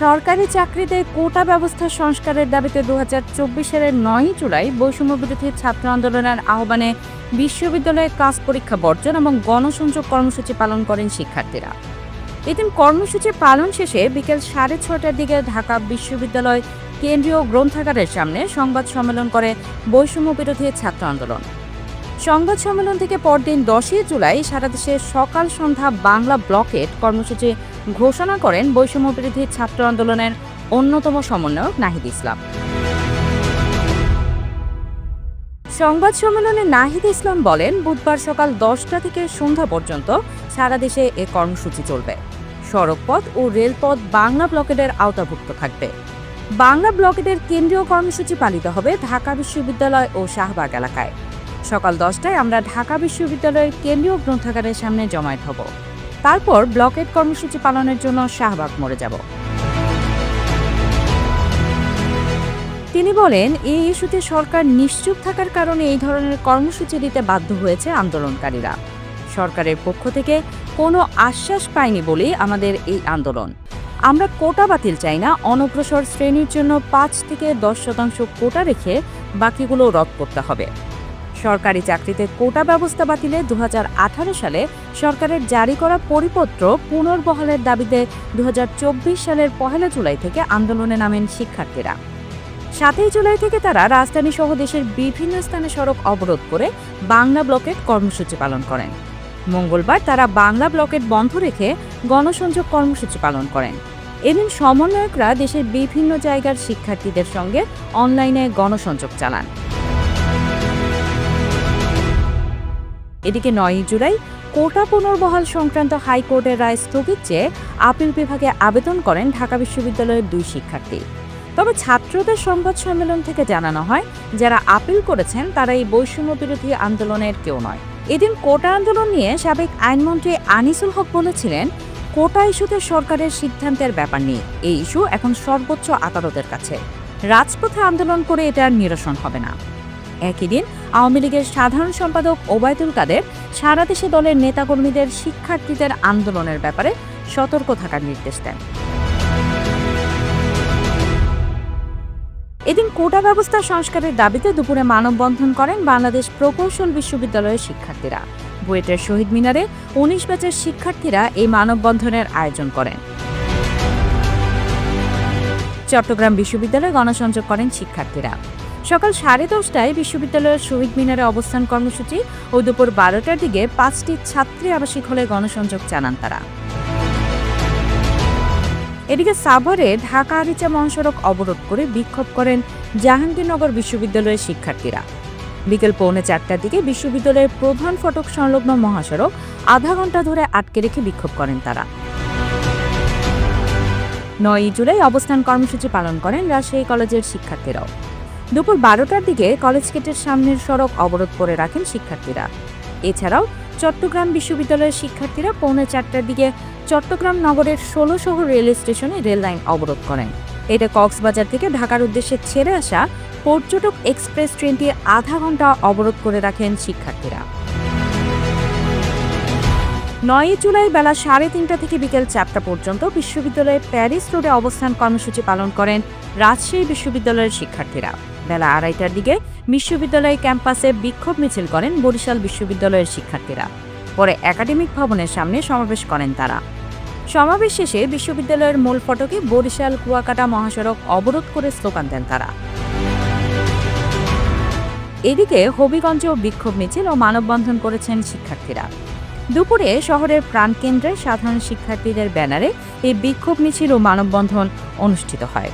সরকারি চাকরিতে কোটা ব্যবস্থা সংস্কারের দাবিতে 2024 সালের 9 জুলাই বৈষম্য বিরোধী ছাত্র আন্দোলনের আহ্বানে বিশ্ববিদ্যালয়ে ক্লাস পরীক্ষা বর্জন এবং গণসংযোগ কর্মসূচি পালন করেন শিক্ষার্থীরা। এদিন কর্মসূচি পালন শেষে বিকেল 6:30টার দিকে ঢাকা বিশ্ববিদ্যালয় কেন্দ্রীয় গ্রন্থাগারের সামনে সংবাদ সম্মেলন করে বৈষম্য বিরোধী ছাত্র আন্দোলন। সংবাদ সম্মেলন থেকে পরদিন 10 জুলাই সারা দেশে সকাল সন্ধ্যা বাংলা ব্লকেট কর্মসূচি ঘোষণা করেন বৈষম্য বিরোধী ছাত্র আন্দোলনের অন্যতম সমন্বয়ক নাহিদ ইসলাম। সংবাদ সম্মেলনে নাহিদ ইসলাম বলেন, বুধবার সকাল 10টা থেকে সন্ধ্যা পর্যন্ত সারা দেশে এ কর্মসূচি চলবে। সড়কপথ ও রেলপথ বাংলা ব্লকেটের আওতাভুক্ত থাকবে। বাংলা ব্লকেটের কেন্দ্রীয় কর্মসূচি পালিত হবে ঢাকা বিশ্ববিদ্যালয় ও শাহবাগ এলাকায়। সকাল 10টায় আমরা ঢাকা বিশ্ববিদ্যালয়ের কেন্দ্রীয় গ্রন্থাগারের সামনে জমায়েত হব। তারপর ব্লকেট কর্মসূচি পালনের জন্য শাহবাগ মোড়ে যাব। তিনি বলেন, এই ইস্যুতে সরকার নিশ্চুপ থাকার কারণে এই ধরনের কর্মসূচি দিতে বাধ্য হয়েছে আন্দোলনকারীরা। সরকারের পক্ষ থেকে কোনো আশ্বাস পায়নি বলেই আমাদের এই আন্দোলন। আমরা কোটা বাতিল চাই না, অনগ্রসর শ্রেণীর জন্য 5 থেকে 10% কোটা রেখে বাকিগুলো রদ করতে হবে। সরকারি চাকরিতে কোটা ব্যবস্থা বাতিলে 2018 সালে সরকারের জারি করা পরিপত্র পুনর্বহালের দাবিতে 2024 সালের 1 জুলাই থেকে আন্দোলনে নামেন শিক্ষার্থীরা। 7 জুলাই থেকে তারা রাজধানী সহ দেশের বিভিন্ন স্থানে সড়ক অবরোধ করে বাংলা ব্লকেট কর্মসূচি পালন করেন। মঙ্গলবার তারা বাংলা ব্লকেট বন্ধ রেখে গণসংযোগ কর্মসূচি পালন করেন। এদিন সমন্বয়করা দেশের বিভিন্ন জায়গার শিক্ষার্থীদের সঙ্গে অনলাইনে গণসংযোগ চালান। এদিকে 9 জুলাই কোটা পুনর্বহাল সংক্রান্ত হাইকোর্টের রায় স্থগিত চেয়ে আপিল বিভাগে আবেদন করেন ঢাকা বিশ্ববিদ্যালয়ের 2 শিক্ষার্থী। তবে ছাত্রদের সংবাদ সম্মেলন থেকে জানানো হয়, যারা আপিল করেছেন তারা এই বৈষম্য বিরোধী আন্দোলনের কেউ নয়। এদিন কোটা আন্দোলন নিয়ে সাবেক আইনমন্ত্রী আনিসুল হক বলেছিলেন, কোটা ইস্যুতে সরকারের সিদ্ধান্তের ব্যাপার নেই, এই ইস্যু এখন সর্বোচ্চ আদালতের কাছে। রাজপথে আন্দোলন করে এটার নিরসন হবে না। একই দিন আওয়ামী লীগের সাধারণ সম্পাদক ওবায়দুল কাদের সারা দেশে দলের নেতাকর্মীদের শিক্ষার্থীদের আন্দোলনের ব্যাপারে সতর্ক থাকার নির্দেশ দেন। এদিন কোটা ব্যবস্থা সংস্কারের দাবিতে দুপুরে মানববন্ধন করেন বাংলাদেশ প্রকৌশল বিশ্ববিদ্যালয়ের শিক্ষার্থীরা। বুয়েটের শহীদ মিনারে 19 ব্যাচের শিক্ষার্থীরা এই মানববন্ধনের আয়োজন করেন। চট্টগ্রাম বিশ্ববিদ্যালয়ে গণসংযোগ করেন শিক্ষার্থীরা। সকাল 10:30টায় বিশ্ববিদ্যালয়ের শহীদ মিনারে অবস্থান কর্মসূচি ও দুপুর 12টার দিকে 5টি ছাত্রী আবাসিক হলে গণসংযোগ চালান তারা। এদিকে সাভারে ঢাকা আরিচা মহাসড়ক অবরোধ করে বিক্ষোভ করেন জাহাঙ্গীরনগর বিশ্ববিদ্যালয়ের শিক্ষার্থীরা। বিকেল 3:45টার দিকে বিশ্ববিদ্যালয়ের প্রধান ফটক সংলগ্ন মহাসড়ক আধা ঘন্টা ধরে আটকে রেখে বিক্ষোভ করেন তারা। 9 জুলাই অবস্থান কর্মসূচি পালন করেন রাজশাহী কলেজের শিক্ষার্থীরাও। দুপুর 12টার দিকে কলেজ গেটের সামনের সড়ক অবরোধ করে রাখেন শিক্ষার্থীরা। এছাড়াও চট্টগ্রাম বিশ্ববিদ্যালয়ের শিক্ষার্থীরা 3:45টার দিকে চট্টগ্রাম নগরের 16 শহর রেল স্টেশনে রেল লাইন অবরোধ করেন। এতে কক্সবাজার থেকে ঢাকার উদ্দেশ্যে ছেড়ে আসা পর্যটক এক্সপ্রেস ট্রেনটি আধা ঘন্টা অবরোধ করে রাখেন শিক্ষার্থীরা। 9 জুলাই বেলা 3:30 থেকে বিকেল 4টা পর্যন্ত বিশ্ববিদ্যালয়ের প্যারিস রোডে অবস্থান কর্মসূচি পালন করেন রাজশাহী বিশ্ববিদ্যালয়ের শিক্ষার্থীরা। বেলা 2:30টার দিকে বিশ্ববিদ্যালয় ক্যাম্পাসে বিক্ষোভ মিছিল করেন বরিশাল বিশ্ববিদ্যালয়ের শিক্ষার্থীরা। পরে একাডেমিক ভবনের সামনে সমাবেশ করেন তারা। সমাবেশ শেষে বিশ্ববিদ্যালয়ের মূল ফটকে বরিশাল কুয়াকাটা মহাসড়ক অবরোধ করে স্লোগান দেন তারা। এদিকে হবিগঞ্জেও বিক্ষোভ মিছিল ও মানববন্ধন করেছেন শিক্ষার্থীরা। দুপুরে শহরের প্রাণকেন্দ্রে সাধারণ শিক্ষার্থীদের ব্যানারে এই বিক্ষোভ মিছিল ও মানববন্ধন অনুষ্ঠিত হয়।